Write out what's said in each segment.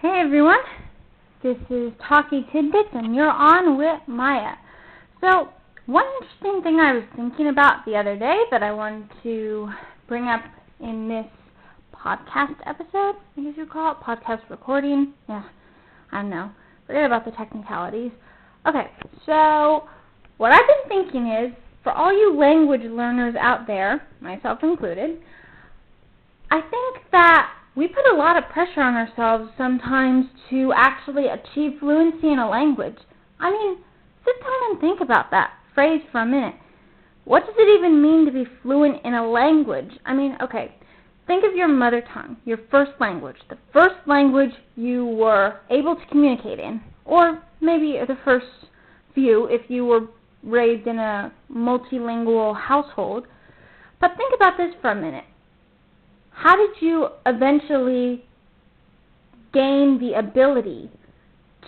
Hey everyone, this is Talky Tidbits and you're on with Maia. So, one interesting thing I was thinking about the other day that I wanted to bring up in this podcast episode, I guess you'd call it, podcast recording. Yeah, I don't know. Forget about the technicalities. Okay, so what I've been thinking is, for all you language learners out there, myself included, I think that we put a lot of pressure on ourselves sometimes to actually achieve fluency in a language. I mean, sit down and think about that phrase for a minute. What does it even mean to be fluent in a language? I mean, okay, think of your mother tongue, your first language, the first language you were able to communicate in, or maybe the first few if you were raised in a multilingual household. But think about this for a minute. How did you eventually gain the ability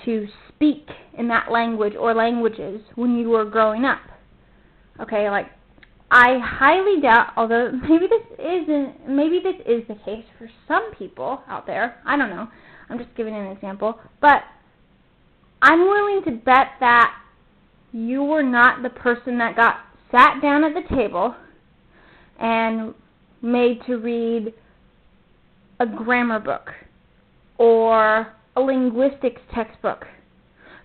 to speak in that language or languages when you were growing up? Okay, like, I highly doubt, although maybe this is the case for some people out there. I don't know. I'm just giving an example. But I'm willing to bet that you were not the person that got sat down at the table and made to read a grammar book or a linguistics textbook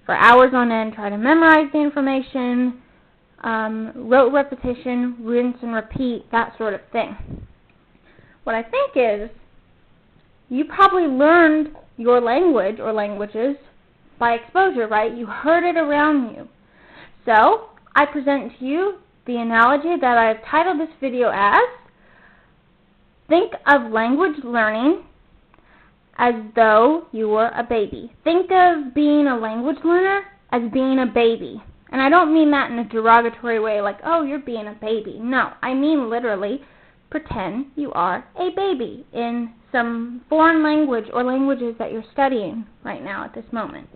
for hours on end, try to memorize the information, rote repetition, rinse and repeat, that sort of thing. What I think is, you probably learned your language or languages by exposure, right? You heard it around you. So, I present to you the analogy that I've titled this video as, think of language learning as though you were a baby. Think of being a language learner as being a baby. And I don't mean that in a derogatory way, like, oh, you're being a baby. No, I mean literally, pretend you are a baby in some foreign language or languages that you're studying right now at this moment.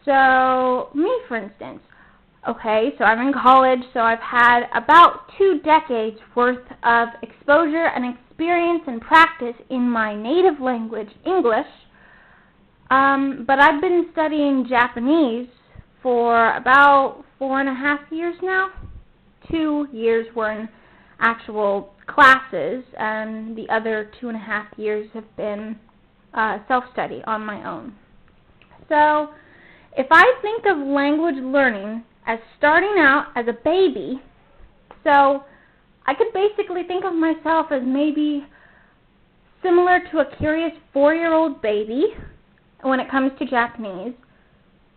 So, me, for instance. Okay, so I'm in college, so I've had about 2 decades worth of exposure and experience and practice in my native language, English, but I've been studying Japanese for about 4.5 years now. 2 years were in actual classes, and the other 2.5 years have been self-study on my own. So, if I think of language learning as starting out as a baby, so I could basically think of myself as maybe similar to a curious 4-year-old baby when it comes to Japanese,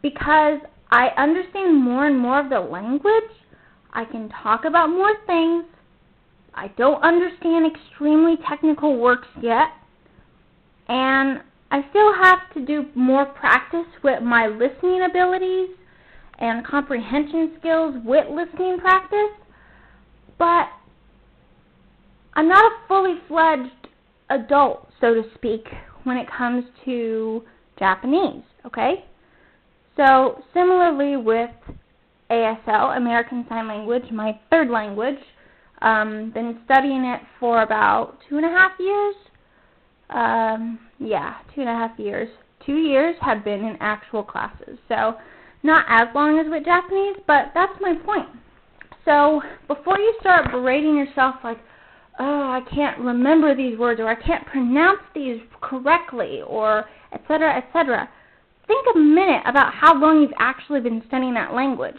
because I understand more and more of the language. I can talk about more things. I don't understand extremely technical words yet, and I still have to do more practice with my listening abilities and comprehension skills with listening practice, but I'm not a fully fledged adult, so to speak, when it comes to Japanese, okay? So, similarly with ASL, American Sign Language, my third language, been studying it for about 2.5 years. 2.5 years. 2 years have been in actual classes, so not as long as with Japanese, but that's my point. So, before you start berating yourself like, oh, I can't remember these words, or I can't pronounce these correctly, or etc., etc., think a minute about how long you've actually been studying that language.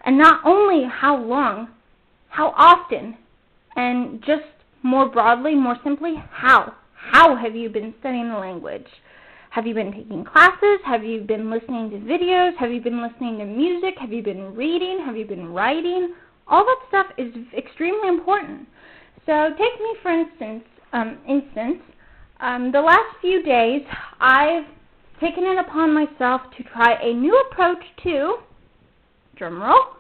And not only how long, how often, and just more broadly, more simply, how. How have you been studying the language? Have you been taking classes? Have you been listening to videos? Have you been listening to music? Have you been reading? Have you been writing? All that stuff is extremely important. So take me for instance, the last few days I've taken it upon myself to try a new approach to, drumroll,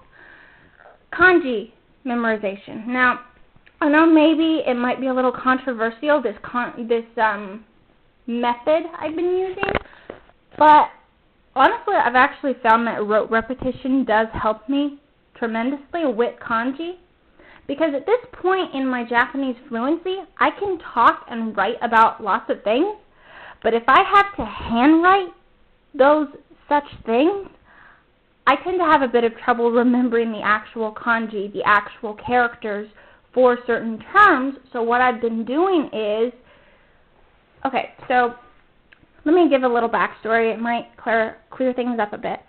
kanji memorization. Now, I know maybe it might be a little controversial, this method I've been using, but honestly, I've actually found that rote repetition does help me tremendously with kanji, because at this point in my Japanese fluency, I can talk and write about lots of things, But if I have to handwrite those such things, I tend to have a bit of trouble remembering the actual kanji, the actual characters for certain terms. So what I've been doing is, okay, so let me give a little backstory. It might clear things up a bit.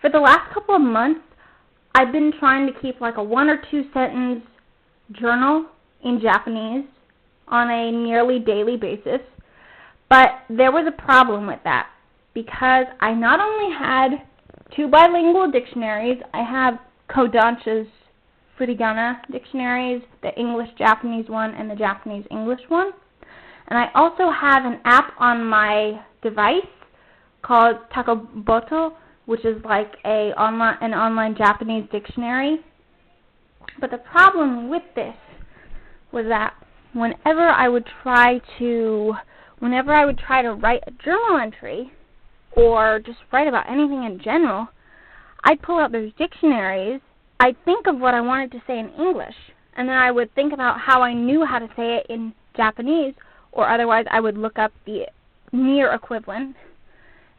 For the last couple of months, I've been trying to keep like a 1 or 2 sentence journal in Japanese on a nearly daily basis. But there was a problem with that because I not only had 2 bilingual dictionaries, I have Kodansha's Furigana dictionaries, the English-Japanese one and the Japanese-English one. And I also have an app on my device called Takoboto, which is like an online Japanese dictionary. But the problem with this was that whenever I would try to write a journal entry or just write about anything in general, I'd pull out those dictionaries, I'd think of what I wanted to say in English, and then I would think about how I knew how to say it in Japanese, or otherwise I would look up the near equivalent,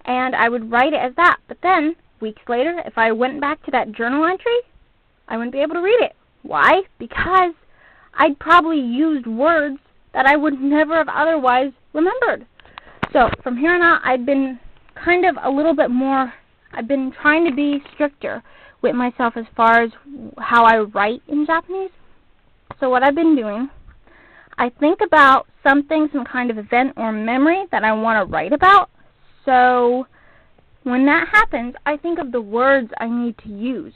and I would write it as that. But then, weeks later, if I went back to that journal entry, I wouldn't be able to read it. Why? Because I'd probably used words that I would never have otherwise remembered. So, from here on out, I've been kind of a little bit more, I've been trying to be stricter with myself as far as how I write in Japanese. So what I've been doing, I think about something, some kind of event or memory that I want to write about. So when that happens, I think of the words I need to use.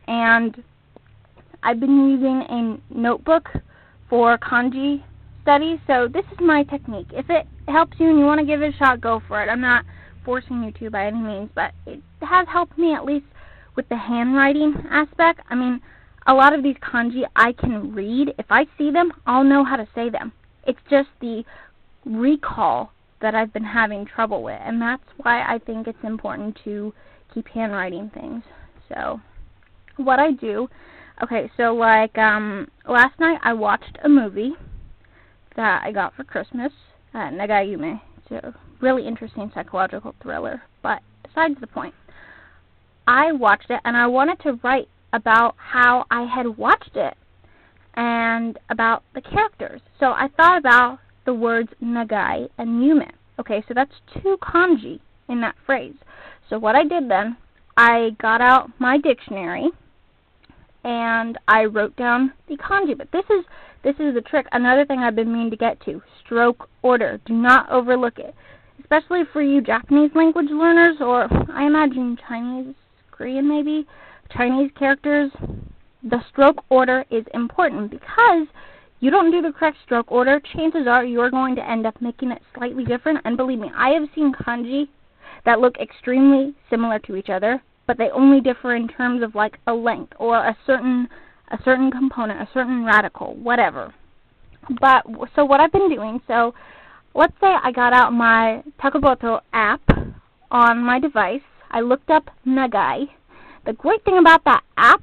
And I've been using a notebook for kanji study. So this is my technique. If it helps you and you want to give it a shot, go for it. I'm not forcing you to by any means, but it has helped me at least with the handwriting aspect. I mean, a lot of these kanji I can read. If I see them, I'll know how to say them. It's just the recall that I've been having trouble with, and that's why I think it's important to keep handwriting things. So, what I do, okay, so like last night I watched a movie that I got for Christmas, Nagayume. It's a really interesting psychological thriller, but besides the point. I watched it, and I wanted to write about how I had watched it and about the characters. So I thought about the words nagai and yume. Okay, so that's 2 kanji in that phrase. So what I did then, I got out my dictionary and I wrote down the kanji. But this is the trick. Another thing I've been meaning to get to: stroke order. Do not overlook it, especially for you Japanese language learners, or I imagine Chinese, Korean maybe, Chinese characters. The stroke order is important because you don't do the correct stroke order, chances are you're going to end up making it slightly different. And believe me, I have seen kanji that look extremely similar to each other, but they only differ in terms of like a length or a certain component, a certain radical, whatever. But so what I've been doing, so let's say I got out my Takoboto app on my device. I looked up nagai. The great thing about that app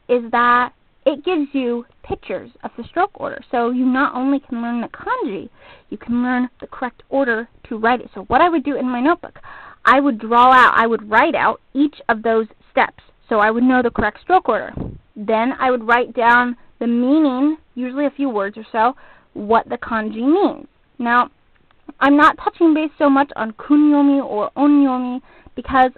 is that it gives you pictures of the stroke order. So you not only can learn the kanji, you can learn the correct order to write it. So what I would do in my notebook, I would write out each of those steps so I would know the correct stroke order. Then I would write down the meaning, usually a few words or so, what the kanji means. Now, I'm not touching base so much on kunyomi or onyomi because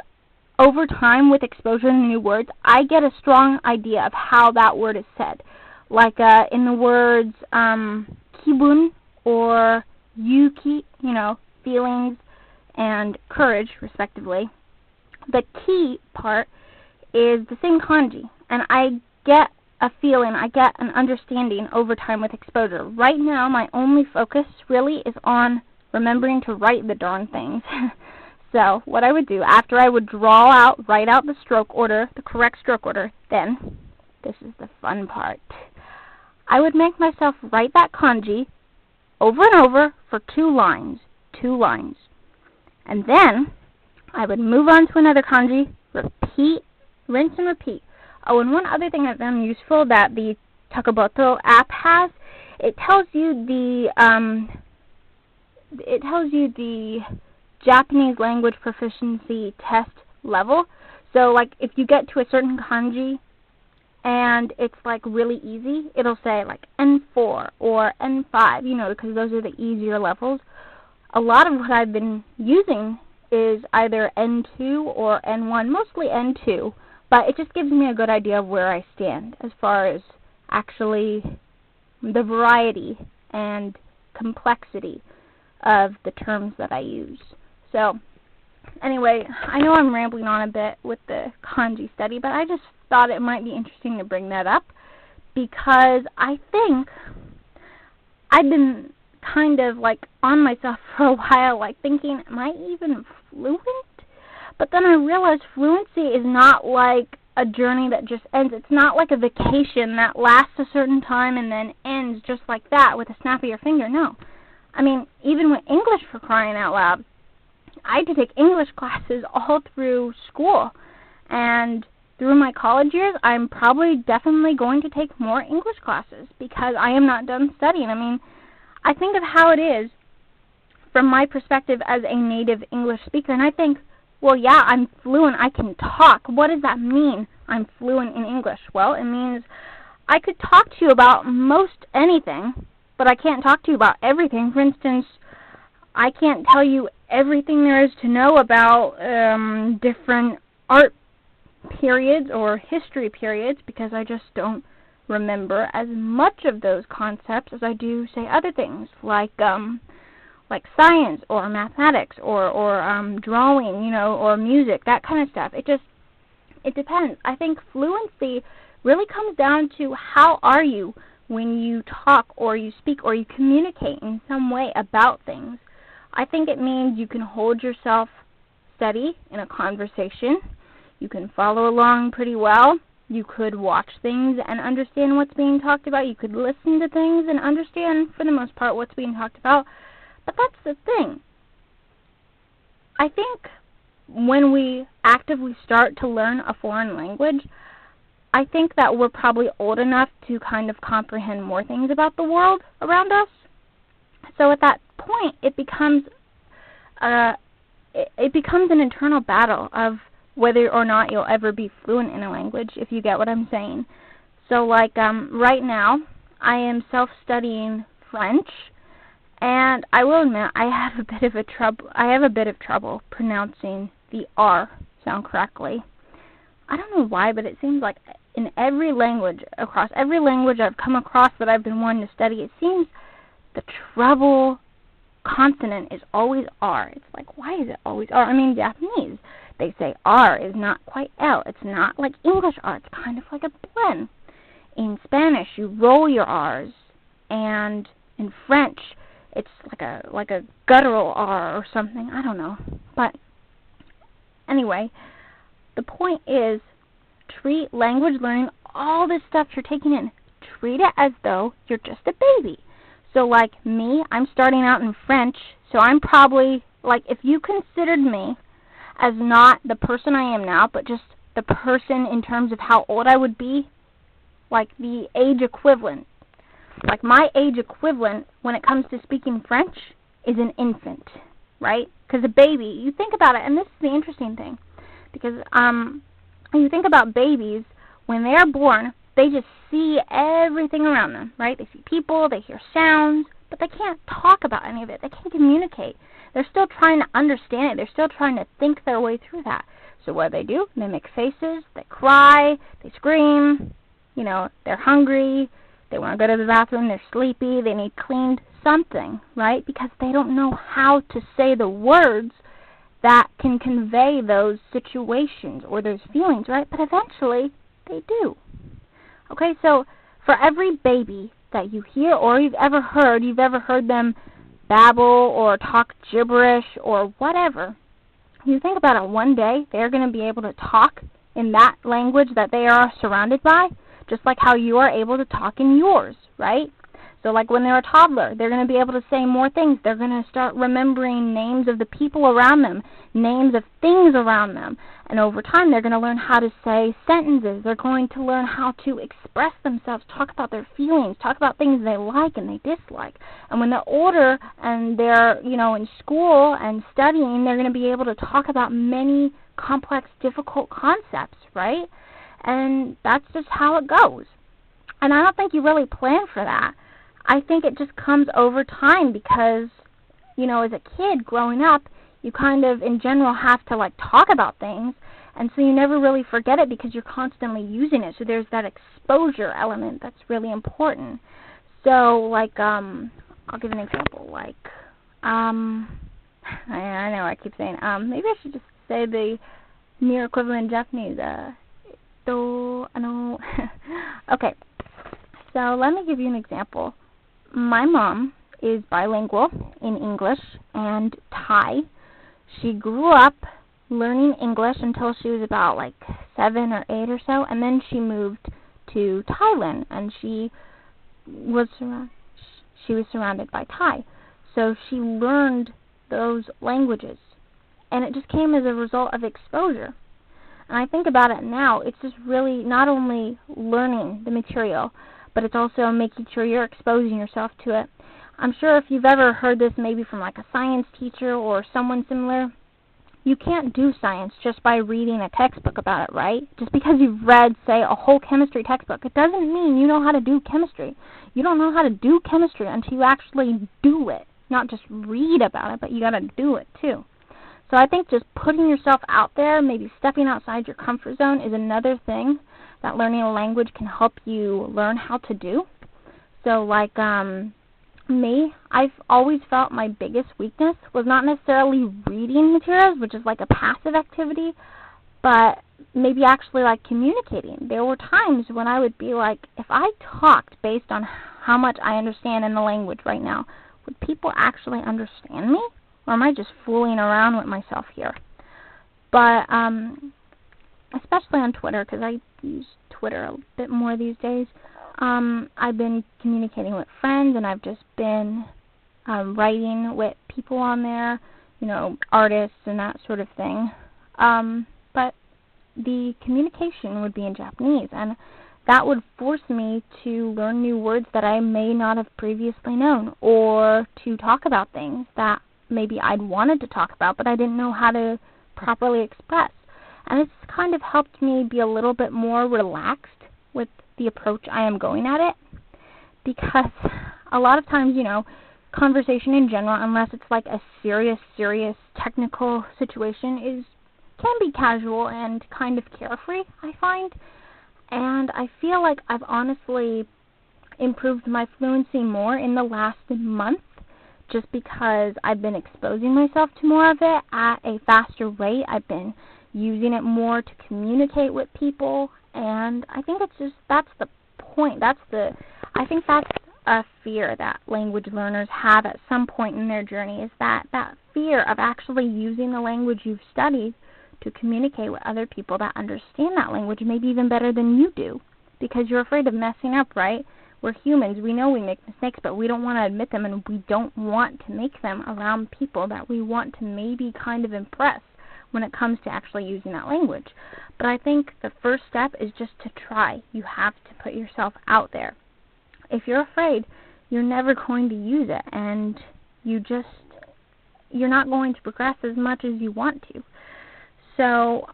over time with exposure to new words, I get a strong idea of how that word is said. Like in the words kibun or yuki, feelings and courage, respectively. The ki part is the same kanji, and I get a feeling, I get an understanding over time with exposure. Right now, my only focus really is on remembering to write the darn things. So what I would do, after I would write out the stroke order, the correct stroke order, then, this is the fun part, I would make myself write that kanji over and over for 2 lines. And then, I would move on to another kanji, repeat, rinse and repeat. Oh, and one other thing I found useful that the Takoboto app has, it tells you it tells you the Japanese language proficiency test level. So, like, if you get to a certain kanji and it's, like, really easy, it'll say, like, N4 or N5, you know, because those are the easier levels. A lot of what I've been using is either N2 or N1, mostly N2, but it just gives me a good idea of where I stand as far as actually the variety and complexity of the terms that I use. So, anyway, I know I'm rambling on a bit with the kanji study, but I just thought it might be interesting to bring that up because I think I've been kind of like on myself for a while, like thinking, am I even fluent? But then I realized fluency is not like a journey that just ends. It's not like a vacation that lasts a certain time and then ends just like that with a snap of your finger. No. I mean, even with English, for crying out loud, I had to take English classes all through school. And through my college years, I'm probably definitely going to take more English classes because I am not done studying. I mean, I think of how it is from my perspective as a native English speaker, and I think, well, yeah, I'm fluent. I can talk. What does that mean, I'm fluent in English? Well, it means I could talk to you about most anything, but I can't talk to you about everything. For instance, I can't tell you everything there is to know about different art periods or history periods because I just don't remember as much of those concepts as I do, say, other things like science or mathematics or drawing, you know, or music, that kind of stuff. It depends. I think fluency really comes down to how are you when you talk or you speak or you communicate in some way about things. I think it means you can hold yourself steady in a conversation. You can follow along pretty well. You could watch things and understand what's being talked about. You could listen to things and understand, for the most part, what's being talked about. But that's the thing. I think when we actively start to learn a foreign language, I think that we're probably old enough to kind of comprehend more things about the world around us. So at that point, it becomes an internal battle of whether or not you'll ever be fluent in a language, if you get what I'm saying. So, like, right now, I am self-studying French, and I will admit I have a bit of trouble pronouncing the R sound correctly. I don't know why, but it seems like in every language, across every language I've come across that I've been wanting to study, it seems the treble consonant is always R. It's like, why is it always R? I mean, Japanese, they say R is not quite L. It's not like English R. It's kind of like a blend. In Spanish, you roll your R's, and in French, it's like a guttural R or something. I don't know. But anyway, the point is, treat language learning, all this stuff you're taking in, treat it as though you're just a baby. So like me, I'm starting out in French, so I'm probably, like, if you considered me as not the person I am now, but just the person in terms of how old I would be, like the age equivalent. Like my age equivalent when it comes to speaking French is an infant, right? Because a baby, you think about it, and this is the interesting thing, because you think about babies, when they are born, they just see everything around them, right? They see people, they hear sounds, but they can't talk about any of it. They can't communicate. They're still trying to understand it. They're still trying to think their way through that. So what do? They make faces, they cry, they scream, you know, they're hungry, they want to go to the bathroom, they're sleepy, they need cleaned, something, right? Because they don't know how to say the words that can convey those situations or those feelings, right? But eventually, they do. Okay, so for every baby that you hear or you've ever heard them babble or talk gibberish or whatever, you think about it, one day they're going to be able to talk in that language that they are surrounded by, just like how you are able to talk in yours, right? So like when they're a toddler, they're going to be able to say more things. They're going to start remembering names of the people around them, names of things around them. And over time, they're going to learn how to say sentences. They're going to learn how to express themselves, talk about their feelings, talk about things they like and they dislike. And when they're older and they're, in school and studying, they're going to be able to talk about many complex, difficult concepts, right? And that's just how it goes. And I don't think you really plan for that. I think it just comes over time because, as a kid growing up, you kind of, in general, have to, talk about things. And so you never really forget it because you're constantly using it. So there's that exposure element that's really important. So, I'll give an example. I know I keep saying, maybe I should just say the near equivalent in Japanese. Okay. So let me give you an example. My mom is bilingual in English and Thai. She grew up learning English until she was about 7 or 8 or so, and then she moved to Thailand, and she was surrounded by Thai. So she learned those languages, and it just came as a result of exposure. And I think about it now, it's just really not only learning the material, but it's also making sure you're exposing yourself to it. I'm sure if you've ever heard this maybe from a science teacher or someone similar, you can't do science just by reading a textbook about it, right? Just because you've read, say, a whole chemistry textbook, it doesn't mean you know how to do chemistry. You don't know how to do chemistry until you actually do it. Not just read about it, but you got to do it too. So I think just putting yourself out there, maybe stepping outside your comfort zone is another thing that learning a language can help you learn how to do. So me, I've always felt my biggest weakness was not necessarily reading materials, which is a passive activity, but maybe actually communicating. There were times when I would be if I talked based on how much I understand in the language right now, would people actually understand me? Or am I just fooling around with myself here? But especially on Twitter, because I use Twitter a bit more these days, I've been communicating with friends, and I've just been writing with people on there, artists and that sort of thing. But the communication would be in Japanese, and that would force me to learn new words that I may not have previously known, or to talk about things that maybe I'd wanted to talk about, but I didn't know how to properly express. And it's kind of helped me be a little bit more relaxed with the approach I am going at it, because a lot of times, conversation in general, unless it's a serious technical situation, can be casual and kind of carefree, I find. And I feel like I've honestly improved my fluency more in the last month, just because I've been exposing myself to more of it at a faster rate. I've been using it more to communicate with people, and I think that's the point. I think that's a fear that language learners have at some point in their journey, is that fear of actually using the language you've studied to communicate with other people that understand that language maybe even better than you do, because you're afraid of messing up, right? We're humans. We know we make mistakes, but we don't want to admit them, and we don't want to make them around people that we want to maybe kind of impress when it comes to actually using that language. But I think the first step is just to try. You have to put yourself out there. If you're afraid, you're never going to use it, and you're not going to progress as much as you want to. So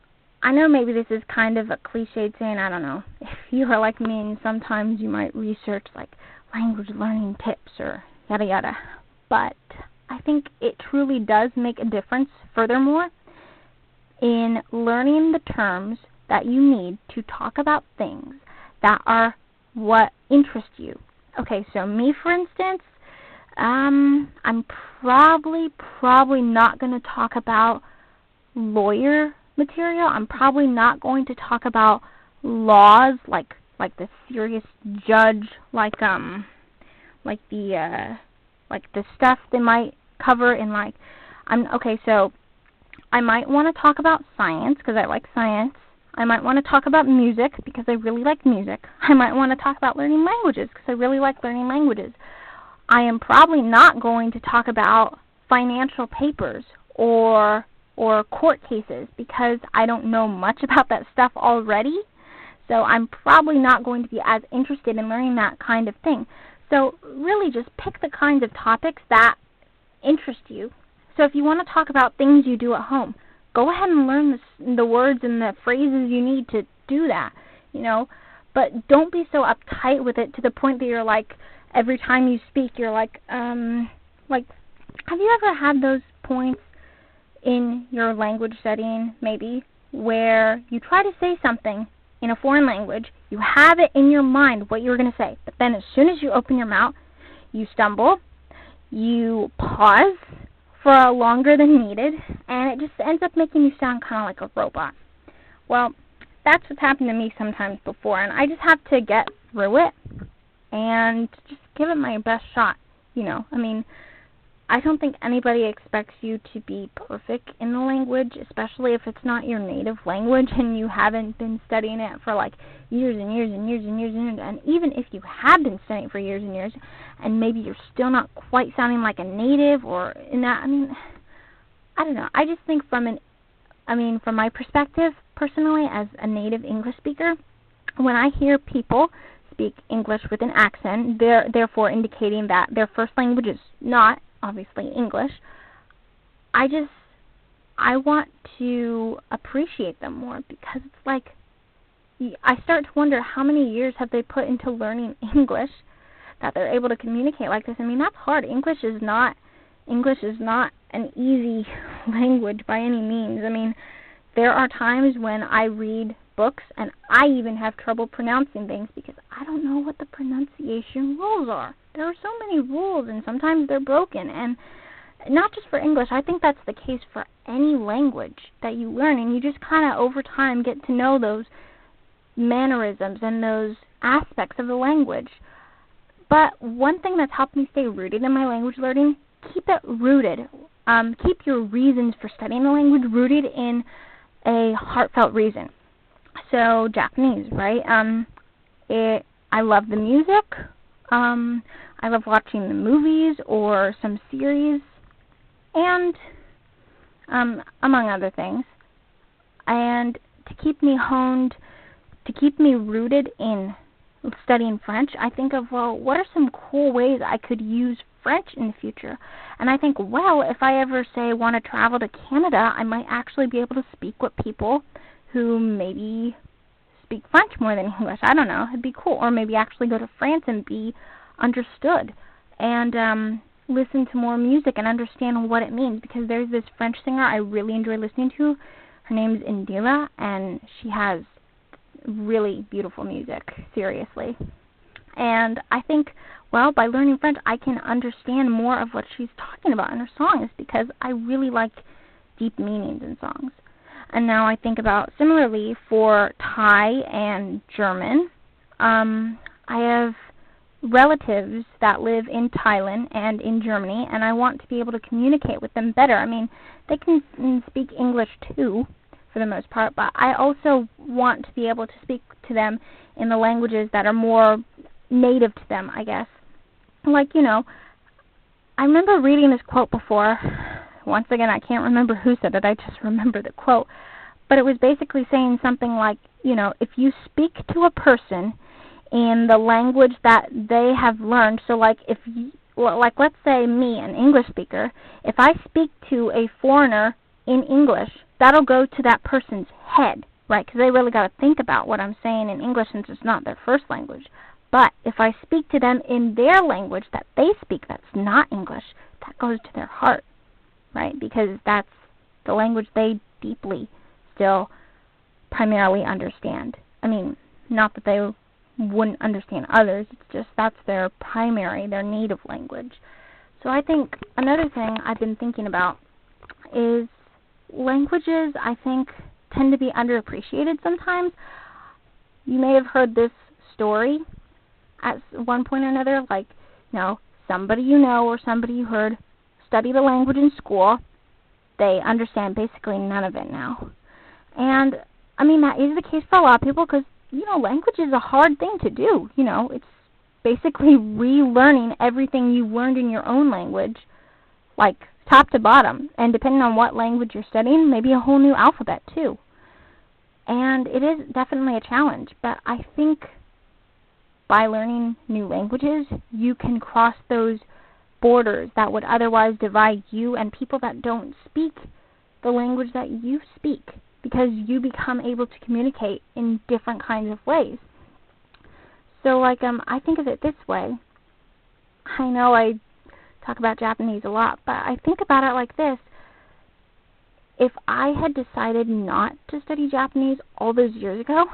I know maybe this is kind of a cliched saying, I don't know. If you are like me, and sometimes you might research language learning tips or yada yada. But I think it truly does make a difference, furthermore, in learning the terms that you need to talk about things that are what interest you. Okay, so me, for instance, I'm probably not going to talk about lawyer material. I'm probably not going to talk about laws, like the serious judge, like the stuff they might cover in so I might want to talk about science, because I like science. I might want to talk about music because I really like music. I might want to talk about learning languages because I really like learning languages. I am probably not going to talk about financial papers or court cases because I don't know much about that stuff already. So I'm probably not going to be as interested in learning that kind of thing. So really just pick the kinds of topics that interest you. So if you want to talk about things you do at home, go ahead and learn the words and the phrases you need to do that, But don't be so uptight with it to the point that you're like, every time you speak, you're like, have you ever had those points in your language studying, maybe, where you try to say something in a foreign language, you have it in your mind what you're going to say, but then as soon as you open your mouth, you stumble, you pause for longer than needed, and it just ends up making you sound kind of like a robot. Well, that's what's happened to me sometimes before, and I just have to get through it and just give it my best shot, I don't think anybody expects you to be perfect in the language, especially if it's not your native language and you haven't been studying it for like years and years and years and years and years. And even if you have been studying it for years and years and maybe you're still not quite sounding like a native or in that, I don't know. I just think from my perspective, personally, as a native English speaker, when I hear people speak English with an accent, therefore indicating that their first language is not obviously English, I want to appreciate them more because it's like I start to wonder how many years have they put into learning English that they're able to communicate like this. That's hard. English is not an easy language by any means. There are times when I read books and I even have trouble pronouncing things because I don't know what the pronunciation rules are. There are so many rules and sometimes they're broken, and not just for English. I think that's the case for any language that you learn, and you just kind of over time get to know those mannerisms and those aspects of the language. But one thing that's helped me stay rooted in my language learning, keep it rooted. Keep your reasons for studying the language rooted in a heartfelt reason. So Japanese, right? I love the music. I love watching the movies or some series, and among other things. And to keep me rooted in studying French, I think of, what are some cool ways I could use French in the future? And I think, if I ever, want to travel to Canada, I might actually be able to speak with people who maybe speak French more than English. I don't know. It'd be cool. Or maybe actually go to France and be understood and listen to more music and understand what it means, because there's this French singer I really enjoy listening to. Her name is Indira, and she has really beautiful music, seriously. And I think, by learning French, I can understand more of what she's talking about in her songs because I really like deep meanings in songs. And now I think about, similarly, for Thai and German, I have relatives that live in Thailand and in Germany, and I want to be able to communicate with them better. They can speak English too, for the most part, but I also want to be able to speak to them in the languages that are more native to them, I guess. I remember reading this quote before. Once again, I can't remember who said it, I just remember the quote. But it was basically saying something like, if you speak to a person in the language that they have learned, so let's say me, an English speaker, if I speak to a foreigner in English, that'll go to that person's head, right? Because they really got to think about what I'm saying in English since it's not their first language. But if I speak to them in their language that they speak that's not English, that goes to their heart, right? Because that's the language they deeply still primarily understand. Not that they wouldn't understand others, it's just that's their native language. So I think another thing I've been thinking about is languages, I think, tend to be underappreciated sometimes. You may have heard this story at one point or another, somebody or somebody you heard study the language in school. They understand basically none of it now. And I mean, that is the case for a lot of people because, language is a hard thing to do. It's basically relearning everything you learned in your own language, like top to bottom. And depending on what language you're studying, maybe a whole new alphabet too. And it is definitely a challenge, but I think by learning new languages, you can cross those borders that would otherwise divide you and people that don't speak the language that you speak, because you become able to communicate in different kinds of ways. So, I think of it this way. I know I talk about Japanese a lot, but I think about it like this. If I had decided not to study Japanese all those years ago,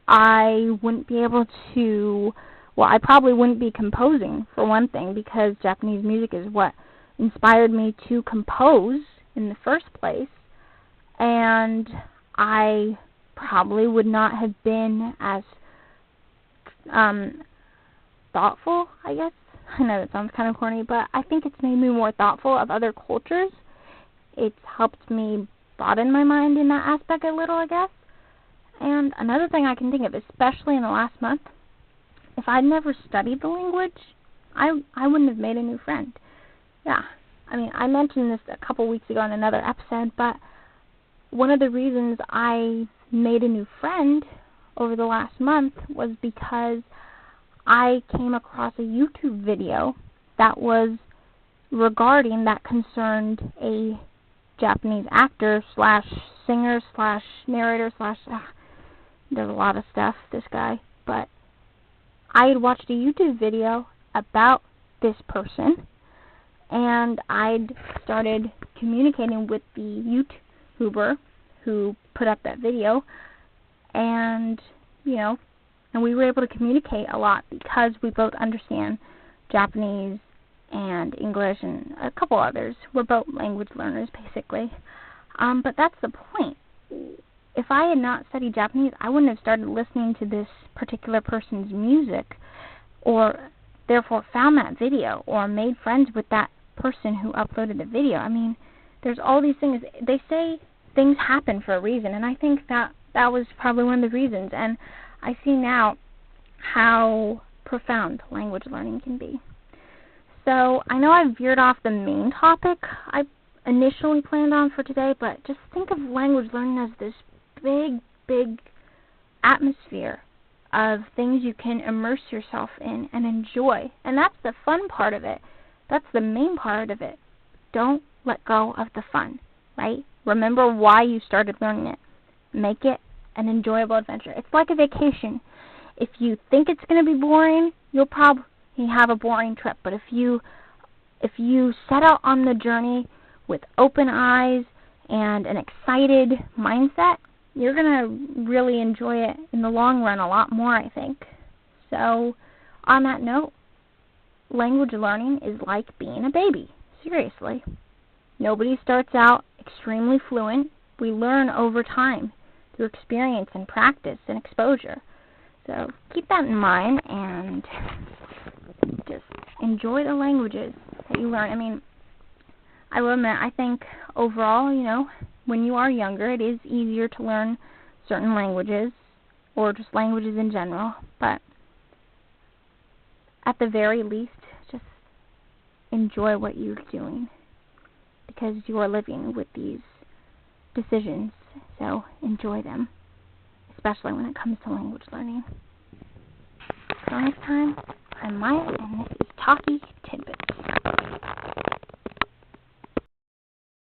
I wouldn't be able to, I probably wouldn't be composing, for one thing, because Japanese music is what inspired me to compose in the first place, and I probably would not have been as thoughtful, I guess. I know that sounds kind of corny, but I think it's made me more thoughtful of other cultures. It's helped me broaden my mind in that aspect a little, I guess. And another thing I can think of, especially in the last month, if I'd never studied the language, I wouldn't have made a new friend. Yeah, I mean, I mentioned this a couple weeks ago in another episode, but one of the reasons I made a new friend over the last month was because I came across a YouTube video that was that concerned a Japanese actor slash singer slash narrator slash there's a lot of stuff, this guy, but I had watched a YouTube video about this person, and I'd started communicating with the YouTuber who put up that video, and and we were able to communicate a lot because we both understand Japanese and English and a couple others. We're both language learners, basically. But that's the point. If I had not studied Japanese, I wouldn't have started listening to this particular person's music, or therefore found that video, or made friends with that person who uploaded the video. I mean, there's all these things. They say things happen for a reason, and I think that was probably one of the reasons. And I see now how profound language learning can be. So I know I veered off the main topic I initially planned on for today, but just think of language learning as this big atmosphere of things you can immerse yourself in and enjoy. And that's the fun part of it. That's the main part of it. Don't let go of the fun, right? Remember why you started learning it. Make it an enjoyable adventure. It's like a vacation. If you think it's going to be boring, you'll probably have a boring trip. But if you set out on the journey with open eyes and an excited mindset, you're going to really enjoy it in the long run a lot more, I think. So, on that note, language learning is like being a baby. Seriously. Nobody starts out extremely fluent. We learn over time through experience and practice and exposure. So keep that in mind and just enjoy the languages that you learn. I mean, I will admit, I think overall, when you are younger, it is easier to learn certain languages, or just languages in general. But at the very least, just enjoy what you're doing, because you are living with these decisions. So enjoy them, especially when it comes to language learning. Until next time, I'm Maia, and this is Talky Tidbits.